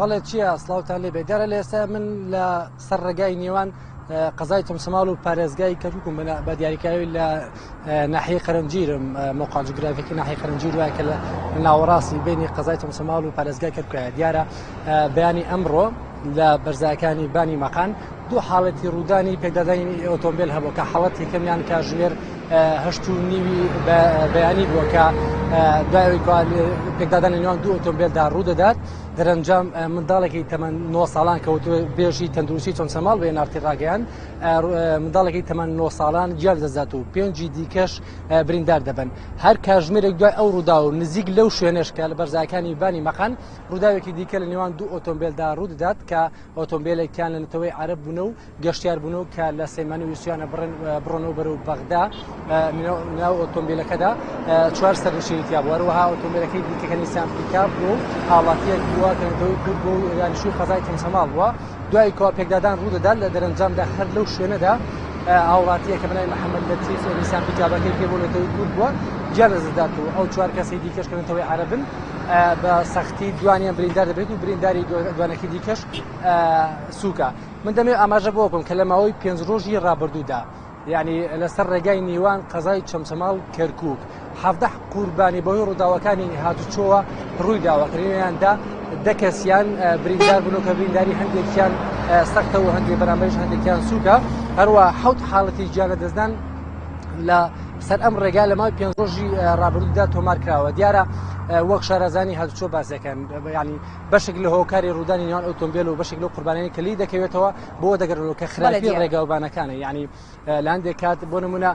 بەڵێ چییە سڵاوتان لێ بێ دیارە لە ئێستا من لە سەر ڕێگای نێوان قەزای تۆمسەماڵ و پارێزگای کەرکووکم بە دیاریکراوی لە ناحیەی قەرەنجیرم موقع جوگرافیکی ناحیەی قەرەنجیر وایە کە لە ناوەڕاستی بینی قەزای تۆمسەماڵ و پارێزگای کەرکووکە دیارە بەیانی ئەمڕۆ لە بەرزەکانی بانی مەقان دوو حاڵەتی ڕوودانی پێکدادانی ئۆتۆمبیل هەبوو کە حاڵەتی کەمیان کاژمێر 8.5 بەیانی بووە کە دوای پێکدادانی نێوان دوو ئۆتۆمبیلدا ڕوودەدات دەرەنجام منداڵێکی تەمەن 9 ساڵان کەوتوە بێژی تەندروستی چۆنسەماڵ بە نارتی ڕاگەیان منداڵێکی تەمەن 9 ساڵان گیان دەزات و 5 دیکەش بریندار دەبن هەر کاژمێرێک دوای ئەو ڕوودا و نزیک لەو شوێنشکە لە بەرزەکانی بانی مەقان ڕووداوێکی دیکە لە نێوان دوو ئۆتۆمبیلدا ڕوودەدات کە ئۆتۆمبیلێکیان لە نەتەوەی عەرب بوون و گەشتیار بوون و کە لە سەیمانی ویسیانە بڕۆنەوە بەرەو بەغدا ناو ئۆتۆمبیلەکەدا 4 سەرنشینیتیا بوو هەروەها ئۆتۆمبیلەکەی دیکەکە نیسان پیکاپ بوو حاڵاتیەک بووە کە نەتەوەی کورد بوو یانی شووی قەزای تۆمسەماڵ بووە دوای کەوا پێکدادان ڕوودەدات لە دەرەنجامدا هەر لەو شوێنەدا هاوڵاتیە کە بنای محەممەد لەتیف نیسان پیکاپەکەی پێ بۆ نەتەوەی کورد بووە گیان دەزدات و ئەو 4 کەسی دیکەش کە نەتەوەی عەربن بە سەختی دوانیان بریندار دەبێت و برینداری دوانەکی دیکەش سووکە من دەمێ ئاماژە بۆ بکەم کە لە ماوەی 5 ڕۆژی ڕابردوودا یعنی لەسەر ڕێگای نیوان قەزای چەمسەماڵ کەرکووک 17 قوربانی بەهۆی ڕووداوەکانی هاتوچۆوە ڕووی داوەکردیاندا 10 کەسیان بریندار بوون و کە برینداری هەندێکیان سەختە و هەندێک بەرامبەریش هەندێکیان سووکە هەروە 7 حاڵەتی گیانە دەستدان لە سەر ئەم ڕێگا لە ماوەی 5 ڕۆژی ڕابردوودا تۆمار کراوە دیارە وەک شارەزانی هاتوچۆ باسەکەن ینی بەشێک لە هۆکاری ڕوودانی نێوان ئۆتۆمبیل و بەشێک لەو قوربانیانی کەلی دەکەوێتەوە بۆ دەگەڕێتەوە کە خراپی ڕێگاوبانەکانە ینی لە هەندێک کات بۆ نمونە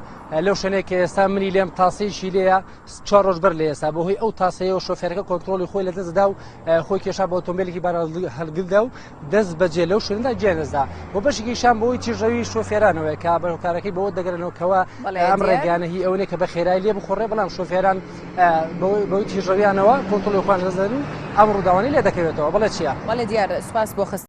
لەو شوێنێک کە ئێستا منی لێم تاسەیشی لێیە 4 ڕۆژ بەر لە ئێستا بەهۆی ئەو تاسەیەوە شۆفێرەکە کۆنتڕۆلی خۆی لەدەستدا و خۆی کێشا بە ئۆتۆمبیلێکی بارە هەڵگردا و دەست بەجێ لەو شوێندا گیانەزدا بۆ بەشێکی شان بەهۆی تیژەوی شۆفێرانەوە کە بەرەوکارەکەی بەوە دەگەڕێنەوە کەوە ئەم ڕێگانە هی ئەوەیە کە بە خێرایی لێ بخۆڕێ بەڵام شۆفێران بەوەی تیژەویانەوە کۆنتڕۆلی خۆیان دەزدەن ئەم ڕووداوانی لێ دەکەوێتەوە بەڵێ چییە؟ بەڵێ دیارە سوپاس بۆ